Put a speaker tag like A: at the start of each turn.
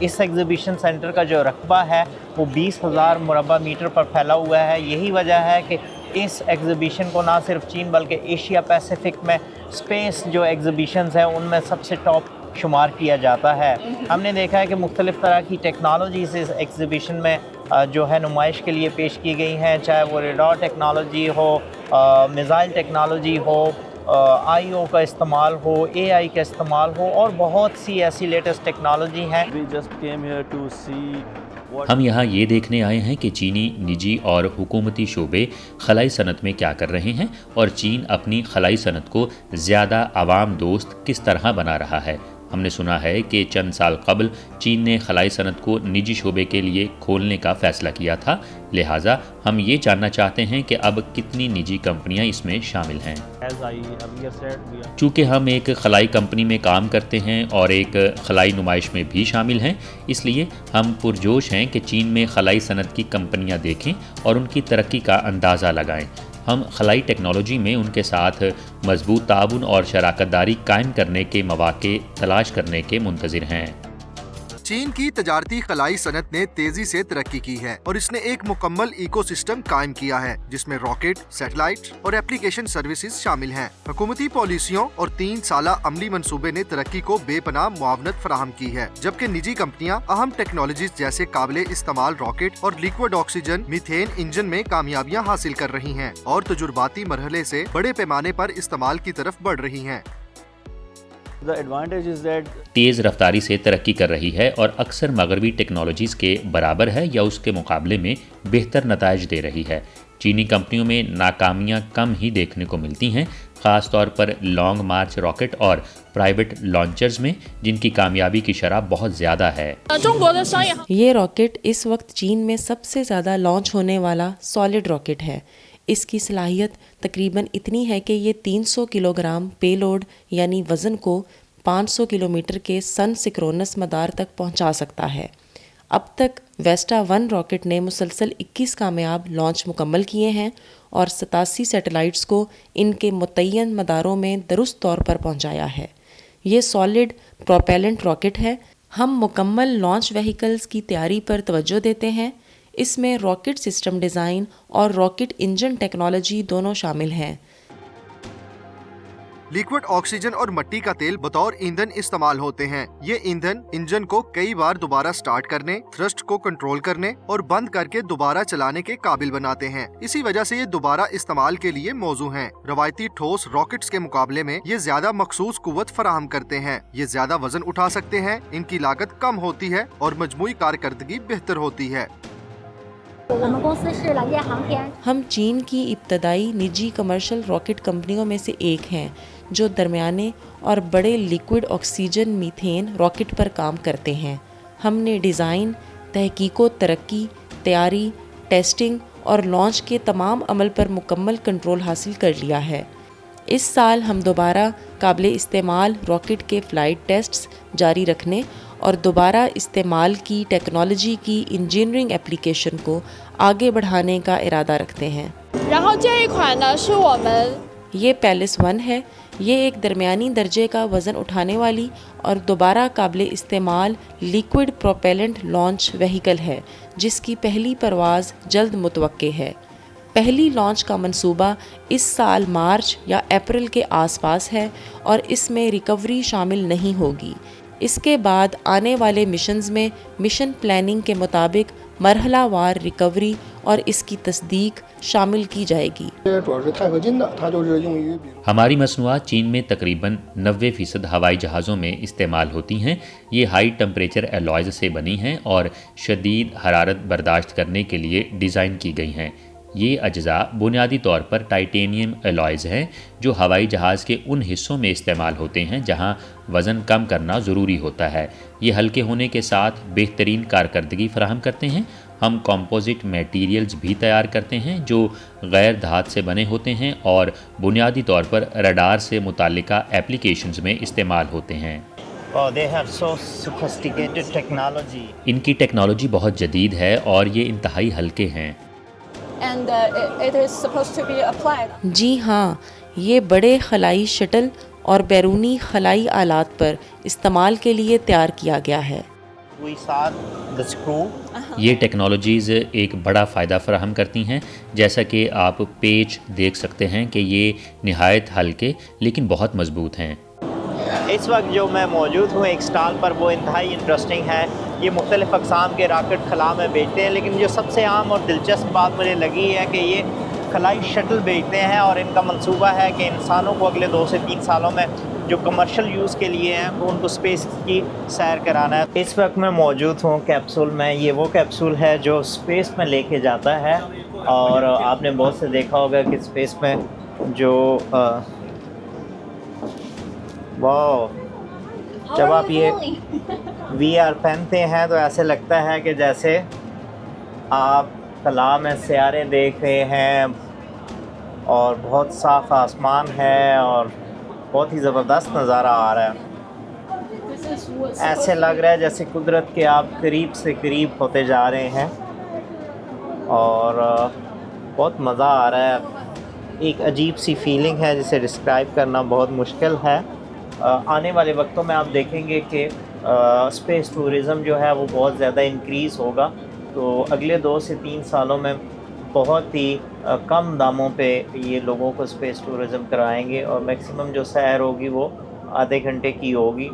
A: इस exhibition centre का जो रकबा है वो 20,000 मुरबा मीटर पर फैला हुआ है। यही वजह है कि इस एग्ज़िबिशन को ना सिर्फ चीन बल्कि एशिया पैसिफिक में स्पेस जो एग्ज़िबिशंस हैं उनमें सबसे टॉप शुमार किया जाता है। हमने देखा है कि मुख्तलिफ़ तरह की टेक्नोलॉजीज़ इस एग्ज़िबिशन में जो है नुमाइश के लिए पेश की गई हैं, चाहे वो रेडार टेक्नोलॉजी हो, मिसाइल टेक्नोलॉजी हो, आईओ का इस्तेमाल हो, एआई का इस्तेमाल हो और बहुत सी ऐसी लेटेस्ट टेक्नोलॉजी हैं।
B: हम यहाँ ये देखने आए हैं कि चीनी निजी और हुकूमती शोबे खलाई सनत में क्या कर रहे हैं और चीन अपनी खलाई सनत को ज़्यादा आवाम दोस्त किस तरह बना रहा है। हमने सुना है कि चंद साल कबल चीन ने खलाई सनत को निजी शोबे के लिए खोलने का फ़ैसला किया था, लिहाजा हम ये जानना चाहते हैं कि अब कितनी निजी कंपनियां इसमें शामिल हैं। चूँकि हम एक खलाई कंपनी में काम करते हैं और एक खलाई नुमाइश में भी शामिल हैं, इसलिए हम पुरजोश हैं कि चीन में खलाई सनत की कंपनियां देखें और उनकी तरक्की का अंदाज़ा लगाएं। हम खलाई टेक्नोलॉजी में उनके साथ मजबूत ताउन और शराकतदारी कायम करने के मौके तलाश करने के मुंतज़िर हैं।
C: चीन की तजारती खलाई सनत ने तेजी से तरक्की की है और इसने एक मुकम्मल इकोसिस्टम कायम किया है जिसमें रॉकेट, सैटेलाइट और एप्लीकेशन सर्विसेज शामिल हैं। हुकूमती पॉलिसियों और 3 साला अमली मंसूबे ने तरक्की को बेपनाह मुआवनत फराहम की है, जबकि निजी कंपनियां अहम टेक्नोलॉजीज जैसे काबिले इस्तेमाल रॉकेट और लिक्विड ऑक्सीजन मीथेन इंजन में कामयाबियाँ हासिल कर रही हैं और तजुर्बाती मरहले से बड़े पैमाने पर इस्तेमाल की तरफ बढ़ रही हैं।
B: तेज़ रफ्तारी से तरक्की कर रही है और अक्सर मगरबी टेक्नोलॉजीज़ के बराबर है या उसके मुकाबले में बेहतर नताइज दे रही है। चीनी कंपनियों में नाकामियां कम ही देखने को मिलती हैं, ख़ास तौर पर लॉन्ग मार्च रॉकेट और प्राइवेट लॉन्चर्स में, जिनकी कामयाबी की शरह बहुत ज़्यादा है।
D: ये रॉकेट इस वक्त चीन में सबसे ज़्यादा लॉन्च होने वाला सॉलिड रॉकेट है। इसकी सलाहियत तकरीबन इतनी है कि ये 300 किलोग्राम पेलोड यानी वज़न को 500 किलोमीटर के सन सिक्रोनस मदार तक पहुंचा सकता है। अब तक वेस्टा 1 रॉकेट ने मुसलसल 21 कामयाब लॉन्च मुकम्मल किए हैं और 87 सैटेलाइट्स को इनके मुतय्यन मदारों में दुरुस्त तौर पर पहुंचाया है। ये सॉलिड प्रोपेलेंट रॉकेट है। हम मुकम्मल लॉन्च व्हीकल्स की तैयारी पर तवज्जो देते हैं। इसमें रॉकेट सिस्टम डिज़ाइन और रॉकेट इंजन टेक्नोलॉजी दोनों शामिल हैं।
C: लिक्विड ऑक्सीजन और मिट्टी का तेल बतौर ईंधन इस्तेमाल होते हैं। ये ईंधन इंजन को कई बार दोबारा स्टार्ट करने, थ्रस्ट को कंट्रोल करने और बंद करके दोबारा चलाने के काबिल बनाते हैं। इसी वजह से ये दोबारा इस्तेमाल के लिए मौजू हैं। रवायती ठोस रॉकेट्स के मुकाबले में ये ज्यादा मखसूस कुव्वत फराहम करते हैं। ये ज्यादा वजन उठा सकते हैं, इनकी लागत कम होती है और मजमूई कारकर्दगी बेहतर होती है।
D: हम चीन की इब्तदाई निजी कमर्शियल रॉकेट कंपनियों में से एक हैं जो दरमियाने और बड़े लिक्विड ऑक्सीजन मीथेन रॉकेट पर काम करते हैं। हमने डिज़ाइन, तहकीको तरक्की, तैयारी, टेस्टिंग और लॉन्च के तमाम अमल पर मुकम्मल कंट्रोल हासिल कर लिया है। इस साल हम दोबारा काबिले इस्तेमाल रॉकेट के फ़्लाइट टेस्ट्स जारी रखने और दोबारा इस्तेमाल की टेक्नोलॉजी की इंजीनियरिंग एप्लीकेशन को आगे बढ़ाने का इरादा रखते हैं। ये पैलेस 1 है। ये एक दरमियानी दर्जे का वज़न उठाने वाली और दोबारा काबिले इस्तेमाल लिक्विड प्रोपेलेंट लॉन्च व्हीकल है, जिसकी पहली परवाज़ जल्द मुतवक्के है। पहली लॉन्च का मंसूबा इस साल मार्च या अप्रैल के आसपास है और इसमें रिकवरी शामिल नहीं होगी। इसके बाद आने वाले मिशंस में मिशन प्लानिंग के मुताबिक मरहलावार रिकवरी और इसकी तस्दीक शामिल की जाएगी।
B: हमारी मसनूआत चीन में तकरीबन 90% हवाई जहाज़ों में इस्तेमाल होती हैं। ये हाई टेम्परेचर एलॉयज़ से बनी हैं और शदीद हरारत बर्दाश्त करने के लिए डिज़ाइन की गई हैं। ये अज्जा बुनियादी तौर पर टाइटेनियम एलॉयज़ हैं जो हवाई जहाज़ के उन हिस्सों में इस्तेमाल होते हैं जहां वज़न कम करना ज़रूरी होता है। ये हल्के होने के साथ बेहतरीन कारकर्दगी फराहम करते हैं। हम कंपोजिट मटेरियल्स भी तैयार करते हैं जो गैर धात से बने होते हैं और बुनियादी तौर पर रडार से मुताल्लिका एप्लीकेशंस में इस्तेमाल होते हैं। इनकी टेक्नोलॉजी बहुत जदीद है और ये इंतहाई हल्के हैं।
D: जी हाँ, ये बड़े खलाई शटल और बैरूनी खलाई आलात पर इस्तेमाल के लिए तैयार किया गया है।
A: we saw the screw.
B: ये टेक्नोलॉजीज़ एक बड़ा फ़ायदा फराहम करती हैं। जैसा कि आप पेच देख सकते हैं कि ये नहायत हल्के लेकिन बहुत मज़बूत हैं।
A: इस वक्त जो मैं मौजूद हूँ एक स्टॉल पर, वो इंतहाई इंटरेस्टिंग है। ये मुख्तलिफ़ अक़साम के रॉकेट खला में बेचते हैं, लेकिन जो सबसे आम और दिलचस्प बात मुझे लगी है कि ये खलाई शटल बेचते हैं और इनका मंसूबा है कि इंसानों को अगले 2 से 3 सालों में जो कमर्शियल यूज़ के लिए हैं वो उनको स्पेस की सैर कराना है। इस वक्त मैं मौजूद हूँ कैप्सूल में। ये वो कैप्सूल है जो स्पेस में लेके जाता है, और आपने बहुत से देखा होगा कि स्पेस में जो वाह, जब आप ये VR पहनते हैं तो ऐसे लगता है कि जैसे आप खला में सियारे देख रहे हैं और बहुत साफ़ आसमान है और बहुत ही ज़बरदस्त नज़ारा आ रहा है। ऐसे लग रहा है जैसे कुदरत के आप करीब से करीब होते जा रहे हैं और बहुत मज़ा आ रहा है। एक अजीब सी फीलिंग है जिसे डिस्क्राइब करना बहुत मुश्किल है। आने वाले वक्तों में आप देखेंगे कि स्पेस टूरिज़म जो है वो बहुत ज़्यादा इंक्रीज़ होगा, तो अगले 2 से 3 सालों में बहुत ही कम दामों पे ये लोगों को स्पेस टूरिज़म कराएंगे और मैक्सिमम जो सैर होगी वो आधे घंटे की होगी।